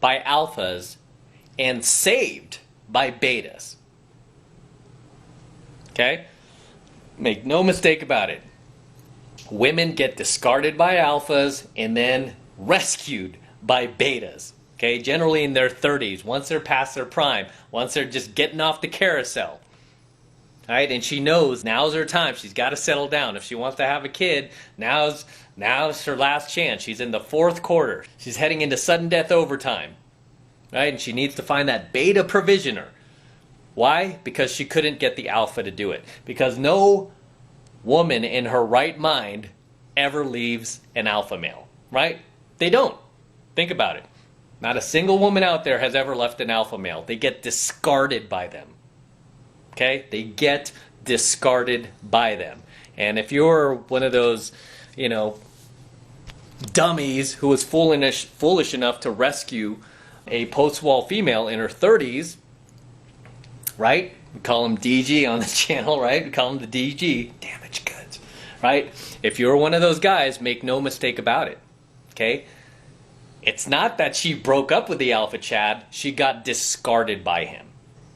by alphas and saved by betas. Okay? Make no mistake about it. Women get discarded by alphas and then rescued by betas. Okay? Generally in their 30s, once they're past their prime, once they're just getting off the carousel. Right? And she knows now's her time. She's got to settle down. If she wants to have a kid, now's her last chance. She's in the fourth quarter. She's heading into sudden death overtime. Right? And she needs to find that beta provisioner. Why? Because she couldn't get the alpha to do it. Because no woman in her right mind ever leaves an alpha male. Right? They don't. Think about it. Not a single woman out there has ever left an alpha male. They get discarded by them. Okay? They get discarded by them. And if you're one of those, dummies who was foolish enough to rescue a post-wall female in her 30s, right? We call him DG on the channel, right? We call him the DG, damaged goods, right? If you're one of those guys, make no mistake about it, okay? It's not that she broke up with the alpha Chad, she got discarded by him,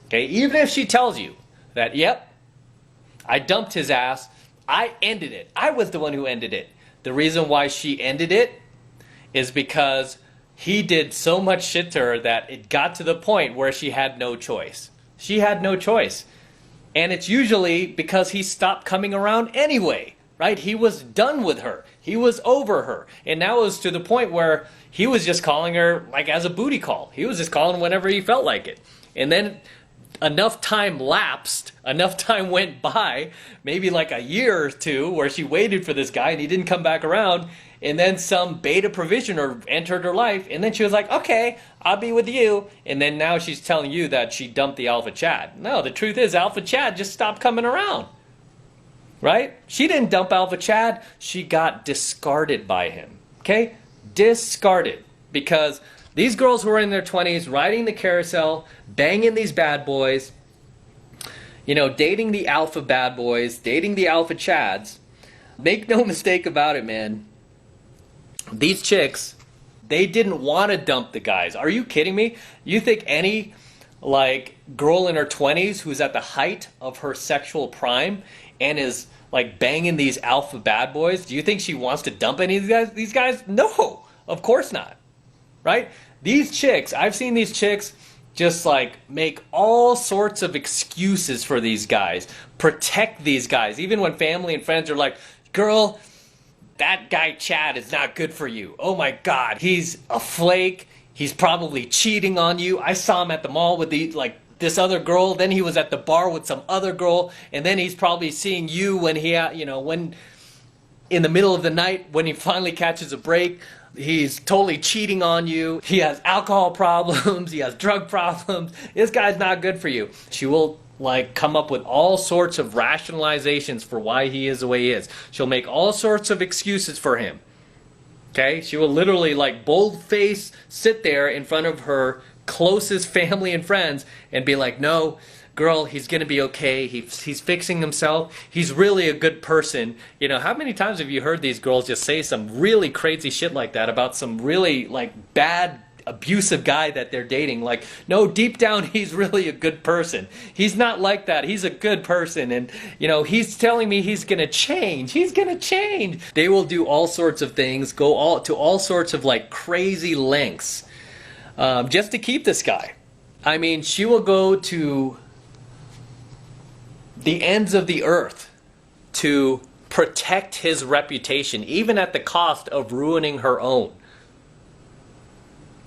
okay? Even if she tells you that, yep, I dumped his ass, I ended it. I was the one who ended it. The reason why she ended it is because he did so much shit to her that it got to the point where she had no choice. She had no choice. And it's usually because he stopped coming around anyway, right? He was done with her. He was over her. And now it was to the point where he was just calling her like as a booty call. He was just calling whenever he felt like it. And then enough time lapsed, enough time went by, maybe like a year or two, where she waited for this guy and he didn't come back around, and then some beta provisioner entered her life, and then she was like, okay, I'll be with you, and then now she's telling you that she dumped the alpha Chad. No, the truth is alpha Chad just stopped coming around, right? She didn't dump alpha Chad, she got discarded by him, okay? Discarded, because these girls who are in their 20s, riding the carousel, banging these bad boys, dating the alpha bad boys, dating the alpha Chads, make no mistake about it, man. These chicks, they didn't want to dump the guys. Are you kidding me? You think any, girl in her 20s who's at the height of her sexual prime and is, banging these alpha bad boys, do you think she wants to dump any of these guys? No, of course not. Right? These chicks, I've seen these chicks just make all sorts of excuses for these guys, protect these guys, even when family and friends are like, girl, that guy Chad is not good for you. Oh my God, he's a flake. He's probably cheating on you. I saw him at the mall with this other girl. Then he was at the bar with some other girl, and then he's probably seeing you when when in the middle of the night when he finally catches a break. He's totally cheating on you. He has alcohol problems. He has drug problems. This guy's not good for you. She will come up with all sorts of rationalizations for why he is the way he is. She'll make all sorts of excuses for him. Okay? She will literally bold-face sit there in front of her closest family and friends and be like, no, girl, he's going to be okay. He's fixing himself. He's really a good person. How many times have you heard these girls just say some really crazy shit like that about some really bad, abusive guy that they're dating? No, deep down, he's really a good person. He's not like that. He's a good person. And, he's telling me he's going to change. He's going to change. They will do all sorts of things, go to all sorts of crazy lengths just to keep this guy. I mean, she will go to the ends of the earth to protect his reputation, even at the cost of ruining her own.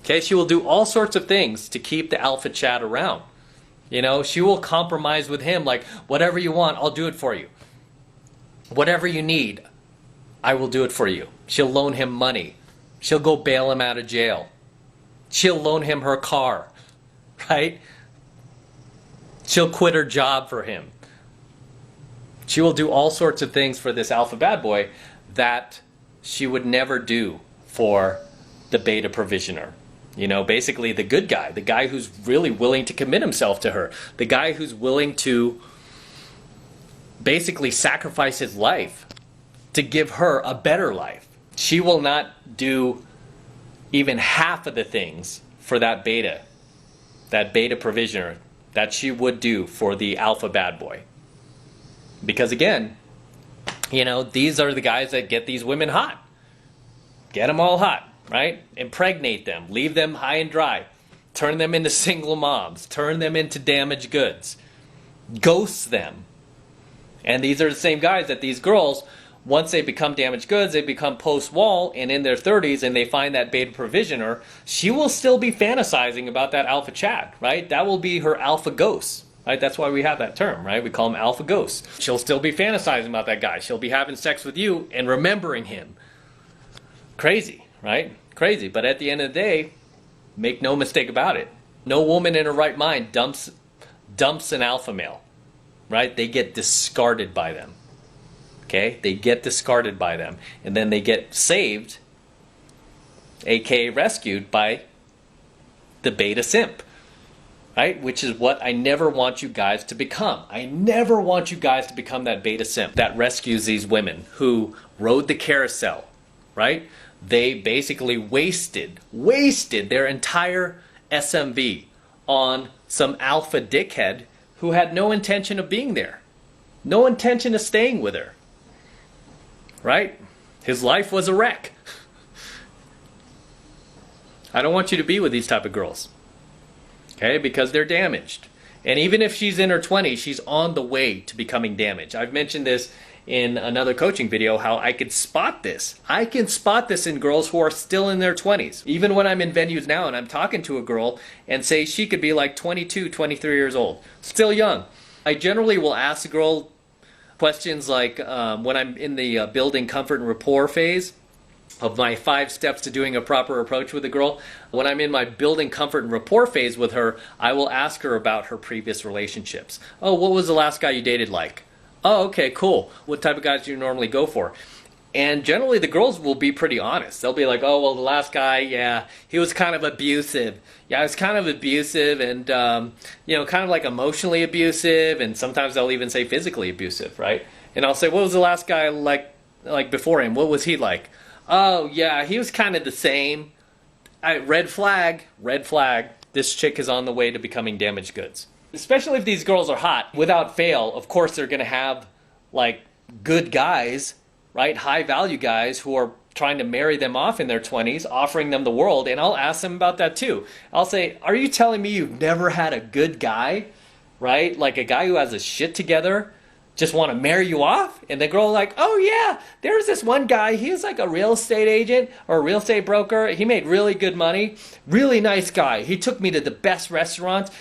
Okay, she will do all sorts of things to keep the alpha Chad around. She will compromise with him, whatever you want, I'll do it for you. Whatever you need, I will do it for you. She'll loan him money. She'll go bail him out of jail. She'll loan him her car, right? She'll quit her job for him. She will do all sorts of things for this alpha bad boy that she would never do for the beta provisioner. Basically the good guy, the guy who's really willing to commit himself to her, the guy who's willing to basically sacrifice his life to give her a better life. She will not do even half of the things for that beta provisioner that she would do for the alpha bad boy. Because again, you know, these are the guys that get these women hot. Get them all hot, right? Impregnate them, leave them high and dry, turn them into single moms, turn them into damaged goods, ghost them. And these are the same guys that these girls, once they become damaged goods, they become post-wall and in their 30s and they find that beta provisioner, she will still be fantasizing about that alpha Chad, right? That will be her alpha ghost, right? That's why we have that term, right? We call them alpha ghosts. She'll still be fantasizing about that guy. She'll be having sex with you and remembering him. Crazy, right? Crazy. But at the end of the day, make no mistake about it, no woman in her right mind dumps an alpha male, right? They get discarded by them. Okay? They get discarded by them. And then they get saved, aka rescued, by the beta simp. Right? Which is what I never want you guys to become. I never want you guys to become that beta simp that rescues these women who rode the carousel. Right? They basically wasted their entire SMV on some alpha dickhead who had no intention of being there. No intention of staying with her. Right? His life was a wreck. I don't want you to be with these type of girls. Okay? Because they're damaged. And even if she's in her 20s, she's on the way to becoming damaged. I've mentioned this in another coaching video, how I could spot this. I can spot this in girls who are still in their 20s. Even when I'm in venues now and I'm talking to a girl and say she could be like 22, 23 years old. Still young. I generally will ask a girl questions like when I'm in the building comfort and rapport phase of my 5 steps to doing a proper approach with a girl. When I'm in my building comfort and rapport phase with her, I will ask her about her previous relationships. Oh, what was the last guy you dated like? Oh, okay, cool. What type of guys do you normally go for? And generally the girls will be pretty honest. They'll be like, oh, well, the last guy, yeah, he was kind of abusive. Yeah, he was kind of abusive and, you know, kind of like emotionally abusive. And sometimes they'll even say physically abusive, right? And I'll say, what was the last guy like before him? What was he like? Oh, yeah, he was kind of the same. Red flag, red flag. This chick is on the way to becoming damaged goods. Especially if these girls are hot, without fail, of course they're going to have, like, good guys, right? High value guys who are trying to marry them off in their 20s, offering them the world, and I'll ask them about that too. I'll say, are you telling me you've never had a good guy, right? Like a guy who has his shit together, just want to marry you off? And the girl like, oh yeah, there's this one guy, he was like a real estate agent or a real estate broker. He made really good money, really nice guy. He took me to the best restaurants.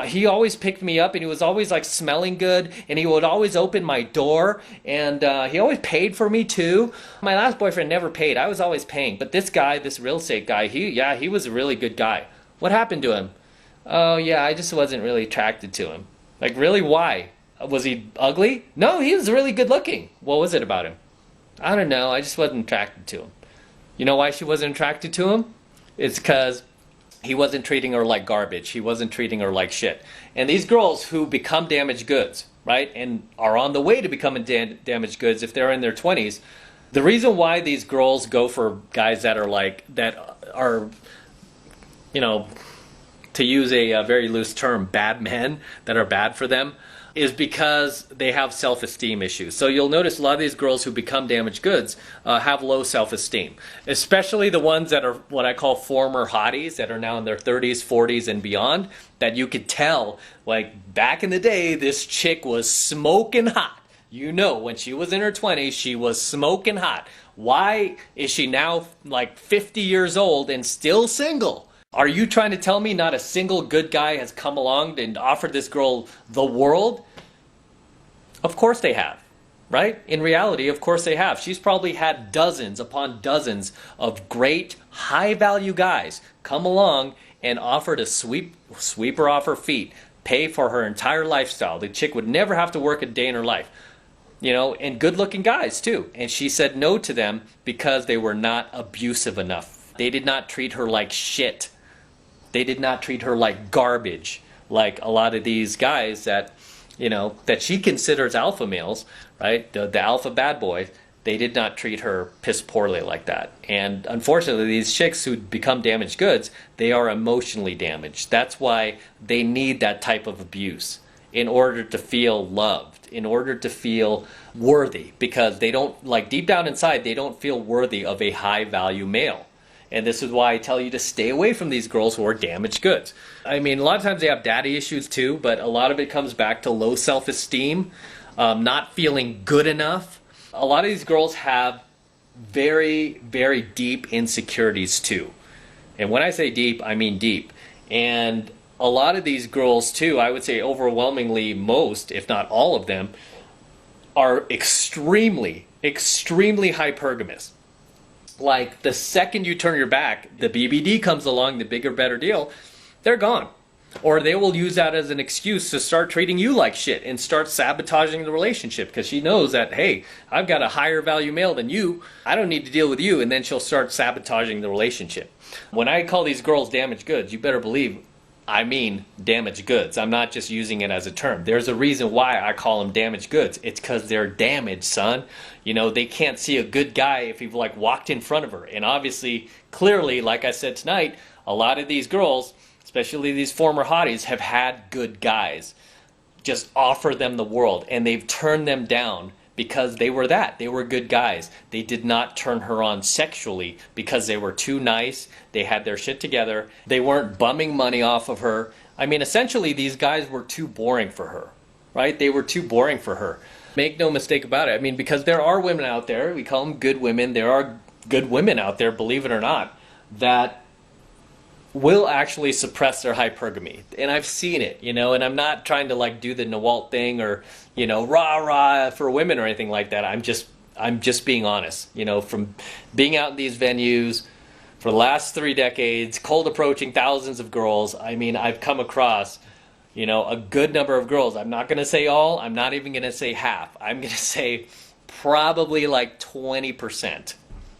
He always picked me up and he was always like smelling good and he would always open my door and he always paid for me too. My last boyfriend never paid. I was always paying. But this guy, this real estate guy, he was a really good guy. What happened to him? Oh yeah, I just wasn't really attracted to him. Like really, why? Was he ugly? No, he was really good looking. What was it about him? I don't know. I just wasn't attracted to him. You know why she wasn't attracted to him? It's because he wasn't treating her like garbage. He wasn't treating her like shit. And these girls who become damaged goods, right, and are on the way to becoming damaged goods if they're in their 20s, the reason why these girls go for guys that are, you know, to use a very loose term, bad men, that are bad for them, is because they have self-esteem issues. So you'll notice a lot of these girls who become damaged goods have low self-esteem, especially the ones that are what I call former hotties that are now in their 30s, 40s, and beyond, that you could tell, like back in the day, this chick was smoking hot. You know, when she was in her 20s, she was smoking hot. Why is she now like 50 years old and still single? Are you trying to tell me not a single good guy has come along and offered this girl the world? Of course they have, right? In reality, of course they have. She's probably had dozens upon dozens of great, high-value guys come along and offer to sweep her off her feet, pay for her entire lifestyle. The chick would never have to work a day in her life. You know, and good-looking guys, too. And she said no to them because they were not abusive enough. They did not treat her like shit. They did not treat her like garbage, like a lot of these guys that, you know, that she considers alpha males, right? The alpha bad boy. they did not treat her piss poorly like that. And unfortunately, these chicks who become damaged goods, they are emotionally damaged. That's why they need that type of abuse in order to feel loved, in order to feel worthy, because they don't, like, deep down inside, they don't feel worthy of a high value male. And this is why I tell you to stay away from these girls who are damaged goods. I mean, a lot of times they have daddy issues too, but a lot of it comes back to low self-esteem, not feeling good enough. A lot of these girls have very, very deep insecurities too. And when I say deep, I mean deep. And a lot of these girls too, I would say overwhelmingly most, if not all of them, are extremely, extremely hypergamous. Like, the second you turn your back, the BBD comes along, the bigger, better deal, they're gone. Or they will use that as an excuse to start treating you like shit and start sabotaging the relationship, because she knows that, hey, I've got a higher value male than you, I don't need to deal with you, and then she'll start sabotaging the relationship. When I call these girls damaged goods, you better believe I mean damaged goods. I'm not just using it as a term. There's a reason why I call them damaged goods. It's because they're damaged, son. You know, they can't see a good guy if he like walked in front of her. And obviously, clearly, like I said tonight, a lot of these girls, especially these former hotties, have had good guys just offer them the world, and they've turned them down because they were that. They were good guys. They did not turn her on sexually because they were too nice. They had their shit together. They weren't bumming money off of her. I mean, essentially, these guys were too boring for her, right? They were too boring for her. Make no mistake about it. I mean, because there are women out there, we call them good women. There are good women out there, believe it or not, that will actually suppress their hypergamy. And I've seen it, you know, and I'm not trying to like do the Nawalt thing or, you know, rah for women or anything like that. I'm just being honest, you know, from being out in these venues for the last 3 decades, cold approaching thousands of girls. I mean, I've come across, you know, a good number of girls. I'm not going to say all, I'm not even going to say half. I'm going to say probably like 20%,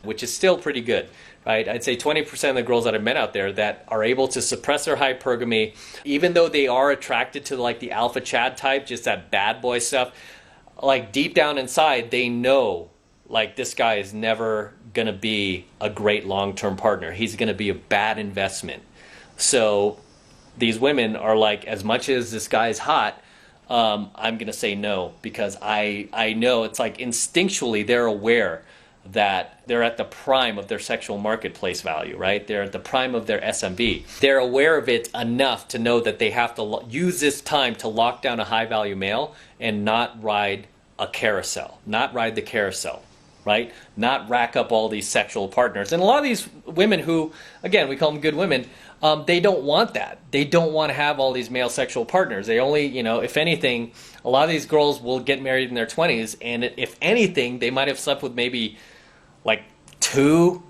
which is still pretty good. Right? I'd say 20% of the girls that I've met out there that are able to suppress their hypergamy, even though they are attracted to like the alpha Chad type, just that bad boy stuff, like deep down inside, they know like this guy is never going to be a great long-term partner. He's going to be a bad investment. So these women are like, as much as this guy's hot, I'm going to say no, because I know it's like instinctually they're aware that they're at the prime of their sexual marketplace value, right? They're at the prime of their SMV. They're aware of it enough to know that they have to use this time to lock down a high-value male and not ride a carousel, not ride the carousel, right? Not rack up all these sexual partners. And a lot of these women who, again, we call them good women, they don't want that. They don't want to have all these male sexual partners. They only, you know, if anything, a lot of these girls will get married in their 20s, and if anything, they might have slept with maybe like 2,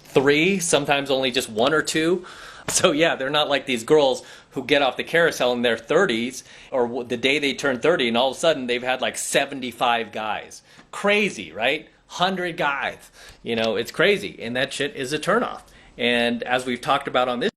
3, sometimes only just 1 or 2. So yeah, they're not like these girls who get off the carousel in their 30s or the day they turn 30 and all of a sudden they've had like 75 guys. Crazy, right? 100 guys. You know, it's crazy, and that shit is a turnoff. And as we've talked about on this